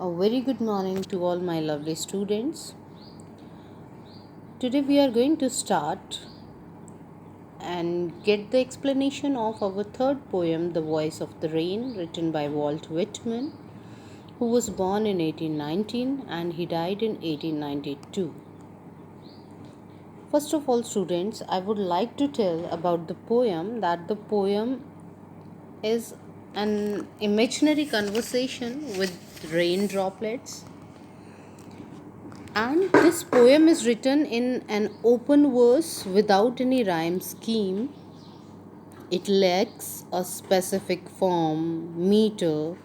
A very good morning to all my lovely students. Today we are going to start and get the explanation of our third poem, The Voice of the Rain, written by Walt Whitman, who was born in 1819 and he died in 1892. First of all, students, I would like to tell about the poem that the poem is an imaginary conversation with rain droplets. And this poem is written in an open verse without any rhyme scheme. It lacks a specific form, meter,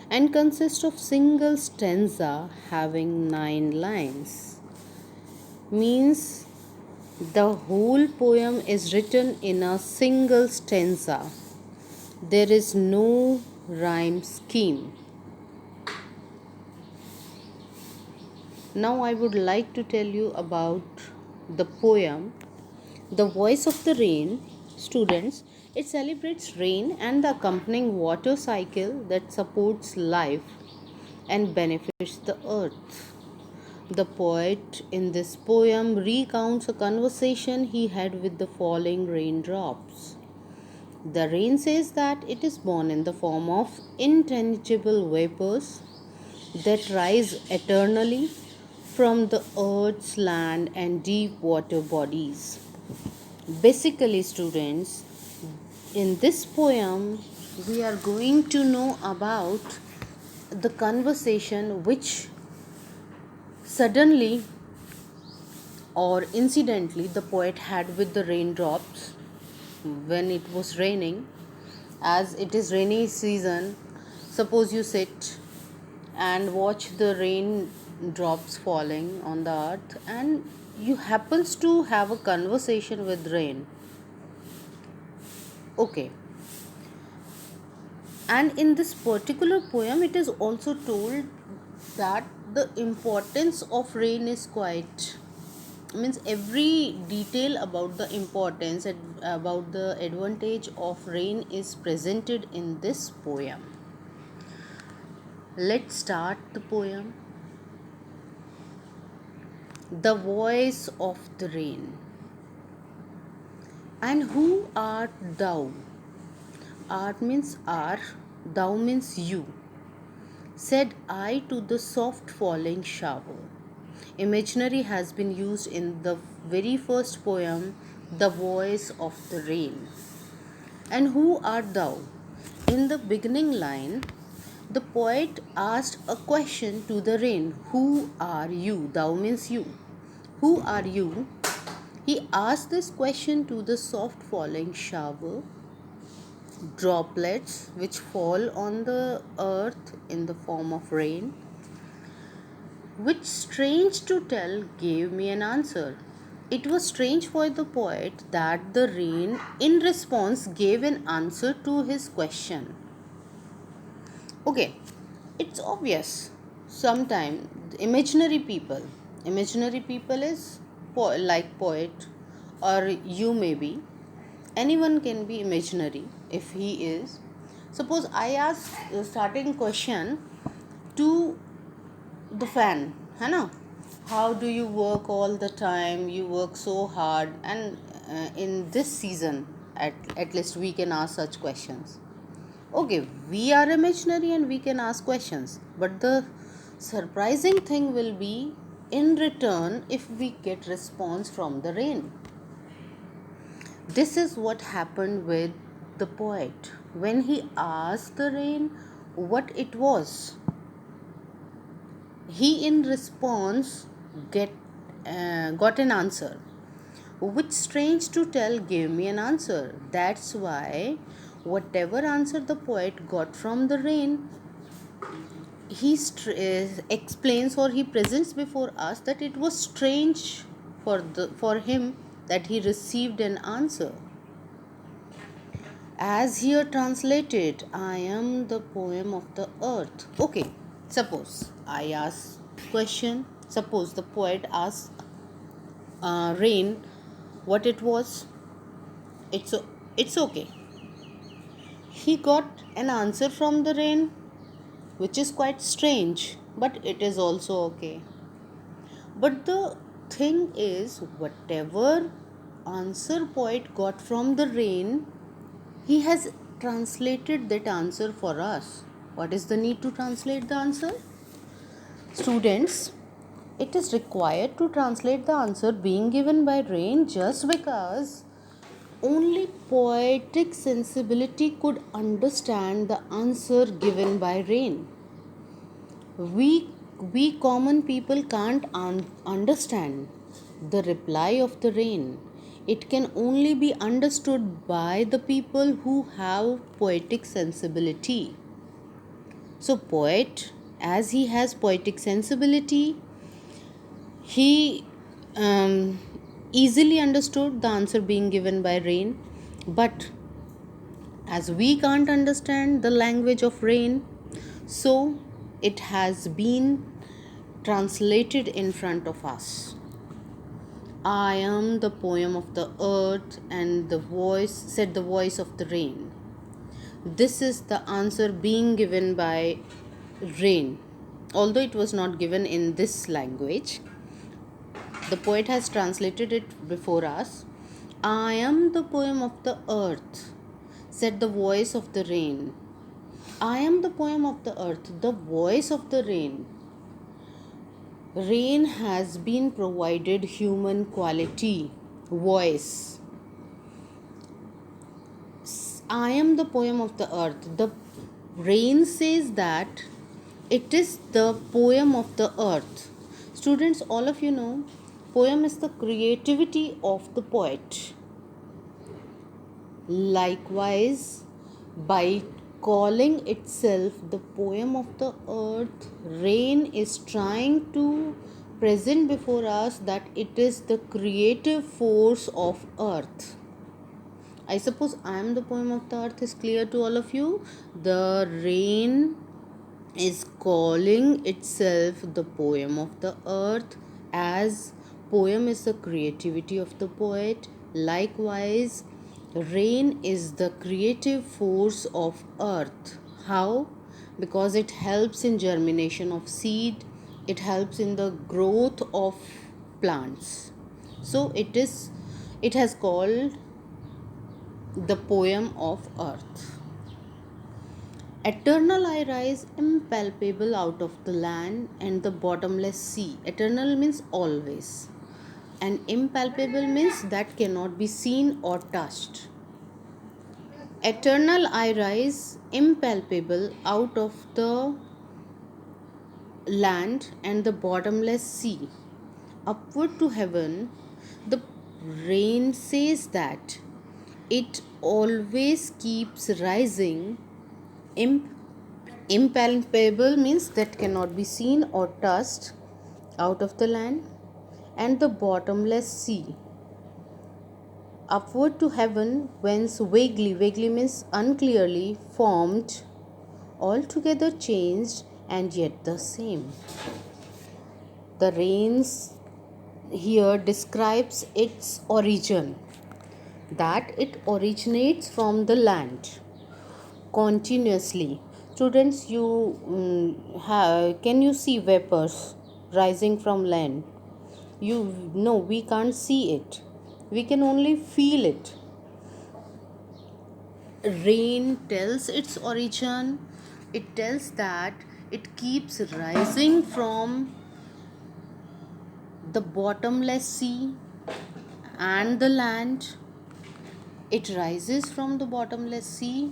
and consists of single stanza having 9 lines. Means the whole poem is written in a single stanza. There is no rhyme scheme. Now I would like to tell you about the poem The Voice of the Rain. Students, it celebrates rain and the accompanying water cycle that supports life and benefits the earth. The poet in this poem recounts a conversation he had with the falling raindrops. The rain says that it is born in the form of intangible vapors that rise eternally from the earth's land and deep water bodies. Basically, students, in this poem, we are going to know about the conversation which suddenly or incidentally the poet had with the raindrops when it was raining. As it is rainy season, suppose you sit and watch the rain drops falling on the earth and you happens to have a conversation with rain. Okay, and in this particular poem it is also told that the importance of rain is quite, means every detail about the importance about the advantage of rain is presented in this poem. Let's start the poem. The Voice of the Rain. And who art thou? Art means are, thou means you. Said I to the soft falling shower. Imaginary has been used in the very first poem, The Voice of the Rain. And who art thou? In the beginning line, the poet asked a question to the rain. Who are you? Thou means you. Who are you? He asked this question to the soft falling shower, droplets which fall on the earth in the form of rain, which, strange to tell, gave me an answer. It was strange for the poet that the rain, in response, gave an answer to his question. Okay, it's obvious. Sometimes imaginary people is like poet, or you may be. Anyone can be imaginary if he is. Suppose I ask the starting question to the fan, है ना? How do you work all the time? You work so hard, and in this season, at least we can ask such questions. Okay, we are imaginary and we can ask questions, but the surprising thing will be in return if we get response from the rain. This is what happened with the poet when he asked the rain what it was. He in response got an answer, which, strange to tell, gave me an answer. That's why whatever answer the poet got from the rain, he explains or he presents before us that it was strange for him that he received an answer. As here translated, I am the poem of the earth. Okay, suppose I ask question. Suppose the poet asks rain what it was. It's it's okay. He got an answer from the rain, which is quite strange. but it is also okay. But the thing is, whatever answer poet got from the rain, he has translated that answer for us. What is the need to translate the answer? Students, it is required to translate the answer being given by rain just because only poetic sensibility could understand the answer given by rain. We common people can't understand the reply of the rain. It can only be understood by the people who have poetic sensibility. So poet, as he has poetic sensibility, he easily understood the answer being given by rain. But as we can't understand the language of rain, so it has been translated in front of us. I am the poem of the earth, and the voice said the voice of the rain. This is the answer being given by rain. Although it was not given in this language, the poet has translated it before us. I am the poem of the earth, said the voice of the rain. I am the poem of the earth, the voice of the rain. Rain has been provided human quality, voice. I am the poem of the earth. The rain says that it is the poem of the earth. Students, all of you know, poem is the creativity of the poet. Likewise, by calling itself the poem of the earth, rain is trying to present before us that it is the creative force of earth. I suppose I am the poem of the earth is clear to all of you. The rain is calling itself the poem of the earth, as poem is the creativity of the poet. Likewise, rain is the creative force of earth. How? Because it helps in germination of seed, it helps in the growth of plants. So it has called the poem of earth. Eternal I rise, impalpable out of the land and the bottomless sea. Eternal means always, and impalpable means that cannot be seen or touched. Eternal I rise, impalpable out of the land and the bottomless sea. Upward to heaven, the rain says that it always keeps rising. Impalpable means that cannot be seen or touched, out of the land and the bottomless sea. Upward to heaven, whence vaguely means unclearly, formed, altogether changed and yet the same. The rains here describes its origin, that it originates from the land continuously. Students, you can you see vapors rising from land? You no, we can't see it. We can only feel it. Rain tells its origin. It tells that it keeps rising from the bottomless sea and the land. It rises from the bottomless sea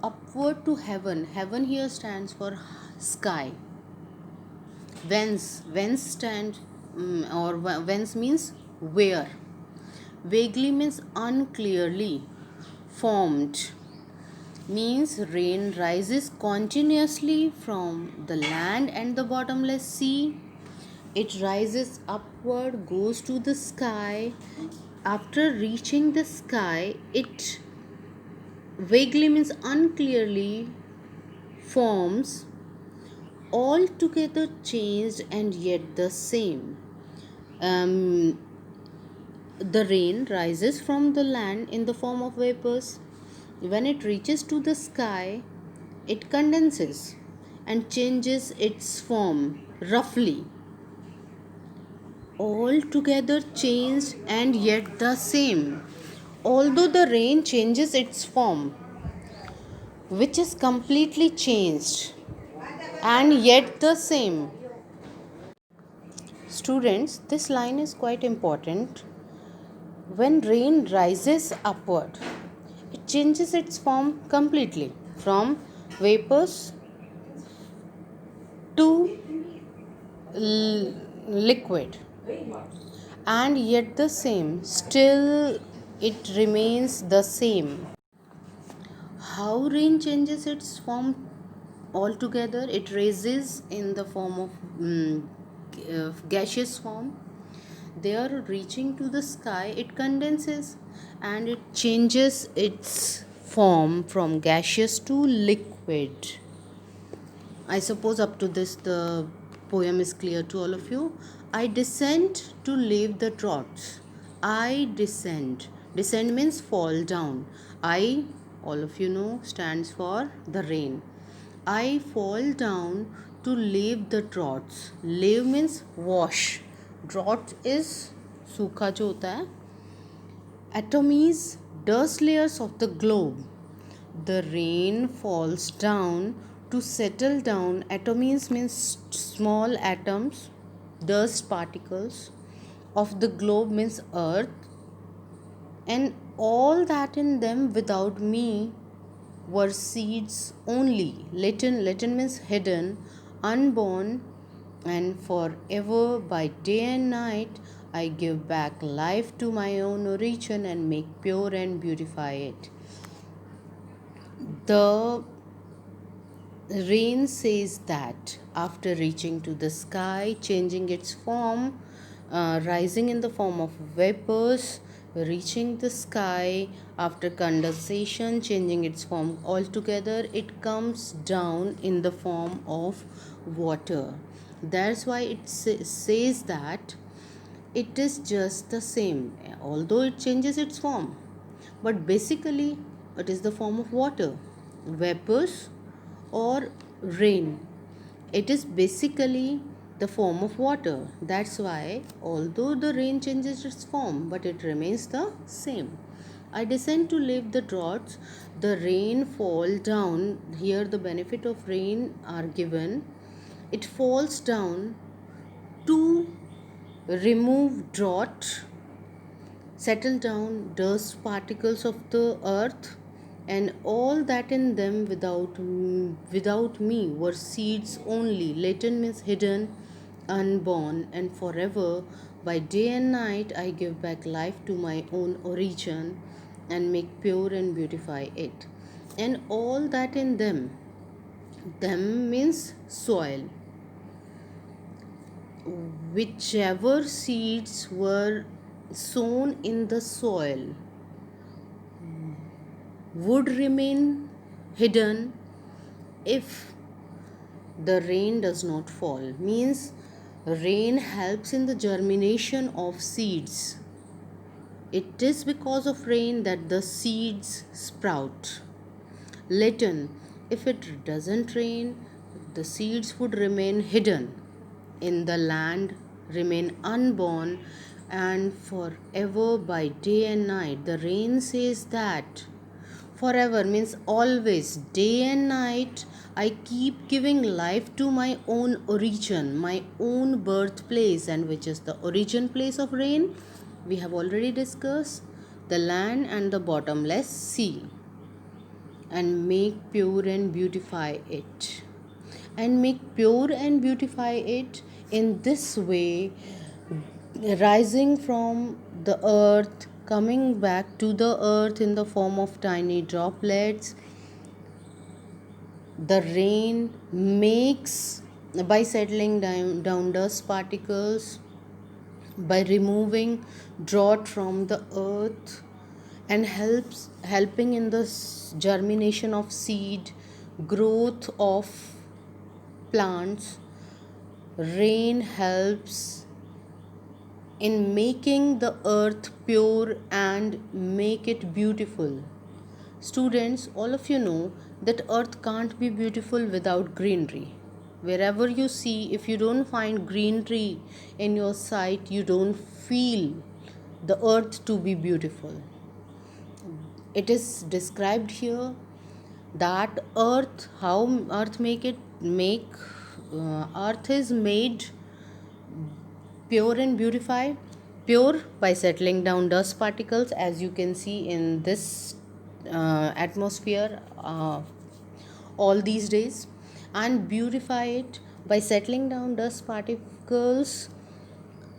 upward to heaven. Heaven here stands for sky. Whence stand or whence means where. Vaguely means unclearly. Formed means rain rises continuously from the land and the bottomless sea. It rises upward, goes to the sky. After reaching the sky, it vaguely means unclearly forms, altogether changed and yet the same. Um, the rain rises from the land in the form of vapors. When it reaches to the sky, it condenses. and changes its form roughly. Altogether changed and yet the same. Although the rain changes its form, which is completely changed and yet the same. Students, this line is quite important. When rain rises upward, it changes its form completely from vapors to liquid, and yet the same, still it remains the same. How rain changes its form altogether? It rises in the form of gaseous form. There, reaching to the sky, it condenses and it changes its form from gaseous to liquid. I suppose up to this the poem is clear to all of you. I descend to leave the draughts. I descend. Descend means fall down. I, all of you know, stands for the rain. I fall down to leave the draughts. Leave means wash. Drought is सूखा जो होता है. Atomies, dust layers of the globe. The rain falls down to settle down. Atomies means small atoms, dust particles of the globe means earth, and all that in them without me were seeds only. Latin means hidden, unborn, and forever by day and night I give back life to my own origin and make pure and beautify it. The rain says that after reaching to the sky, changing its form, rising in the form of vapors, reaching the sky, after condensation, changing its form altogether, it comes down in the form of water. That's why it says that it is just the same, although it changes its form. But basically, it is the form of water, vapors, or rain. It is basically the form of water. That's why, although the rain changes its form, but it remains the same. I descend to leave the draughts. The rain fall down. Here, the benefit of rain are given. It falls down to remove drought, settle down dust particles of the earth, and all that in them without me were seeds only. Latent means hidden, unborn, and forever. By day and night I give back life to my own origin and make pure and beautify it. And all that in them means soil. Whichever seeds were sown in the soil would remain hidden if the rain does not fall. Means rain helps in the germination of seeds. It is because of rain that the seeds sprout. Latin, if it doesn't rain, the seeds would remain hidden in the land, remain unborn, and forever by day and night. The rain says that forever means always, day and night, I keep giving life to my own origin, my own birthplace, and which is the origin place of rain. We have already discussed the land and the bottomless sea, and make pure and beautify it. And make pure and beautify it in this way, rising from the earth, coming back to the earth in the form of tiny droplets. The rain makes by settling down dust particles, by removing drought from the earth, and helping in the germination of seed, growth of plants. Rain helps in making the earth pure and make it beautiful. Students, all of you know that earth can't be beautiful without greenery. Wherever you see, if you don't find greenery in your sight, you don't feel the earth to be beautiful. It is described here that earth, how earth make earth is made pure and beautify. Pure by settling down dust particles, as you can see in this atmosphere all these days, and beautify it by settling down dust particles.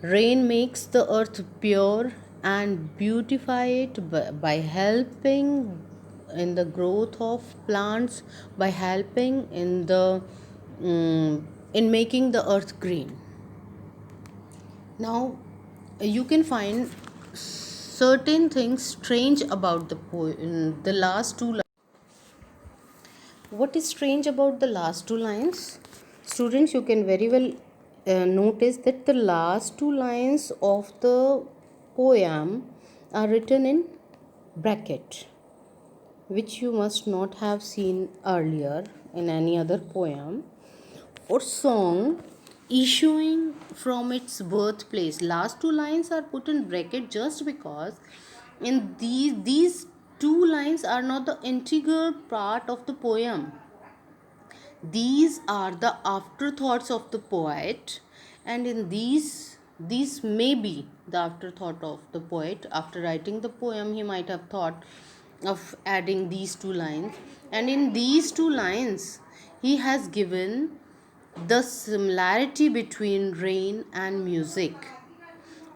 Rain makes the earth pure and beautify it by helping in the growth of plants, by helping in the in making the earth green. Now, you can find certain things strange about the last two lines. What is strange about the last two lines? Students, you can very well notice that the last two lines of the poem are written in bracket, which you must not have seen earlier in any other poem or song issuing from its birthplace. Last two lines are put in bracket just because in these two lines are not the integral part of the poem. These are the afterthoughts of the poet, and in these may be the afterthought of the poet. After writing the poem, he might have thought of adding these two lines, and in these two lines he has given the similarity between rain and music.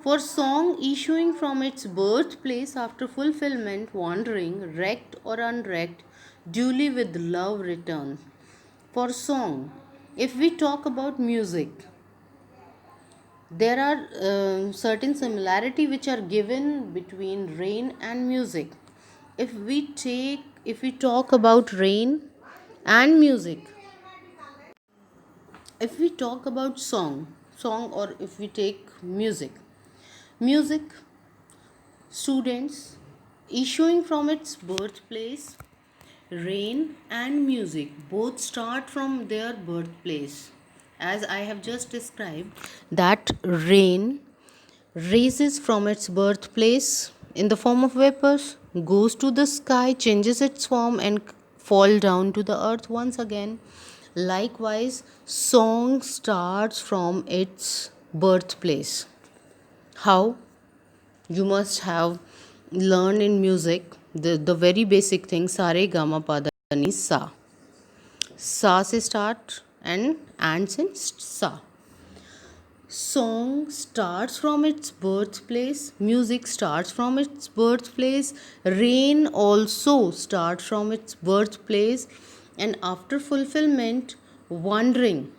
For song issuing from its birthplace after fulfillment, wandering, wrecked or unwrecked, duly with love returns. For song, if we talk about music, there are certain similarity which are given between rain and music. If we talk about rain and music, if we talk about song, or if we take music, students, issuing from its birthplace, rain and music both start from their birthplace. As I have just described, that rain raises from its birthplace in the form of vapors, goes to the sky, changes its form, and fall down to the earth once again. Likewise, song starts from its birthplace. How? You must have learned in music the very basic thing, sa re ga ma pa da ni sa. Sa se start and ends in sa. Song starts from its birthplace, music starts from its birthplace, rain also starts from its birthplace, and after fulfillment, wandering,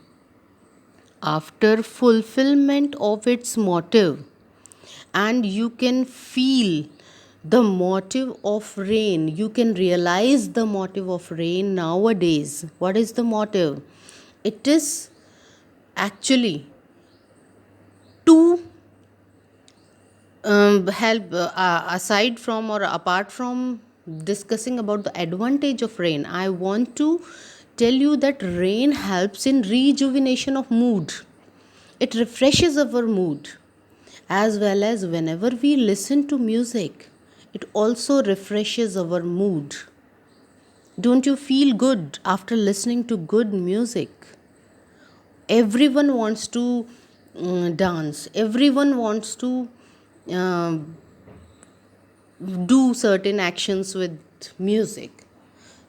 after fulfillment of its motive, and you can feel the motive of rain, you can realize the motive of rain nowadays. What is the motive? It is actually to help, aside from or apart from discussing about the advantage of rain, I want to tell you that rain helps in rejuvenation of mood. It refreshes our mood, as well as whenever we listen to music, it also refreshes our mood. Don't you feel good after listening to good music? Everyone wants to dance, everyone wants to um do certain actions with music.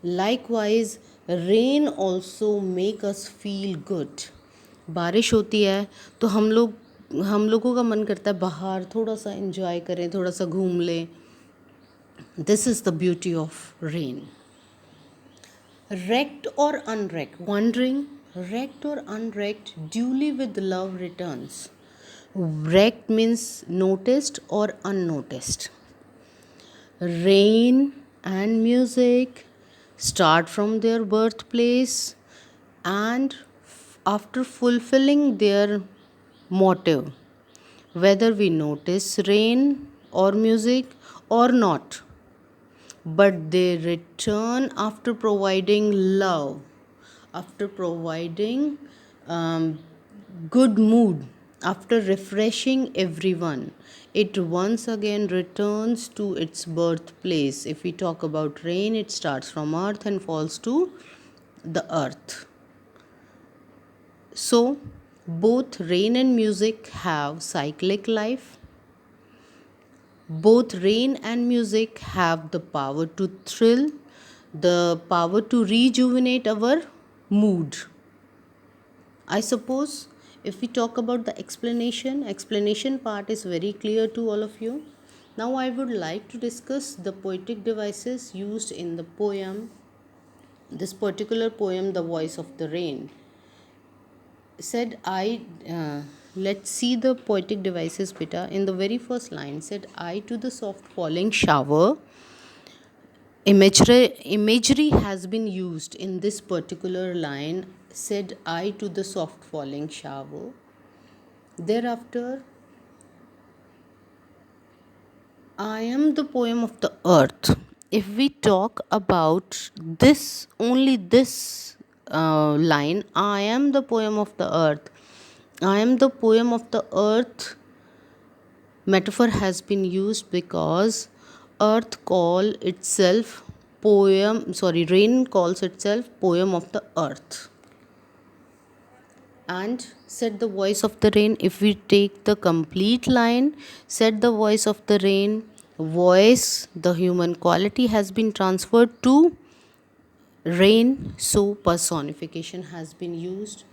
Likewise, rain also make us feel good. बारिश होती है तो हम लोगों का मन करता है बाहर थोड़ा सा एंजॉय करें, थोड़ा सा घूम लें. This is the beauty of rain. Wrecked or unwrecked, wandering, wrecked or unwrecked, duly with love returns. Wrecked means noticed or unnoticed. Rain and music start from their birthplace, and after fulfilling their motive, whether we notice rain or music or not, but they return after providing love, after providing um, good mood, after refreshing everyone. It once again returns to its birthplace. If we talk about rain, it starts from earth and falls to the earth. So, both rain and music have cyclic life. Both rain and music have the power to thrill, the power to rejuvenate our mood. I suppose if we talk about the explanation part is very clear to all of you. Now I would like to discuss the poetic devices used in the poem, this particular poem, The Voice of the Rain. Said I, let's see the poetic devices, beta. In the very first line, said I to the soft falling shower. Imagery has been used in this particular line, said I to the soft falling shower. Thereafter, I am the poem of the earth. If we talk about this, only this line, I am the poem of the earth. I am the poem of the earth metaphor has been used because earth call itself rain calls itself poem of the earth. And said the voice of the rain, if we take the complete line, said the voice of the rain, voice, the human quality has been transferred to rain, so personification has been used.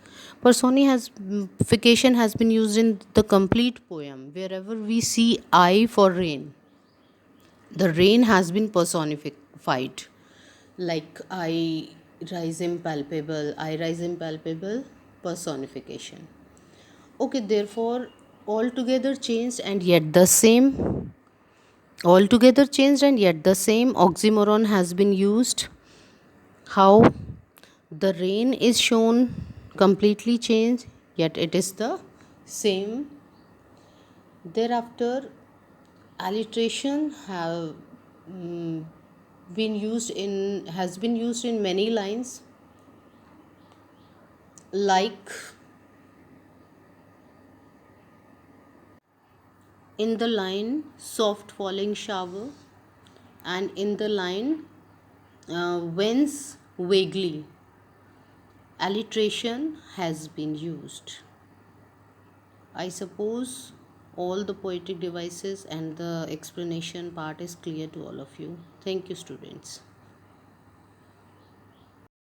Personification has been used in the complete poem. Wherever we see I for rain, the rain has been personified. Like I rise impalpable, personification. Okay, therefore, altogether changed and yet the same. Altogether changed and yet the same oxymoron has been used. How the rain is shown completely changed, yet it is the same. Thereafter, alliteration have been used in has been used in many lines, like in the line soft falling shower and in the line whence vaguely. Alliteration has been used. I suppose all the poetic devices and the explanation part is clear to all of you. Thank you, students.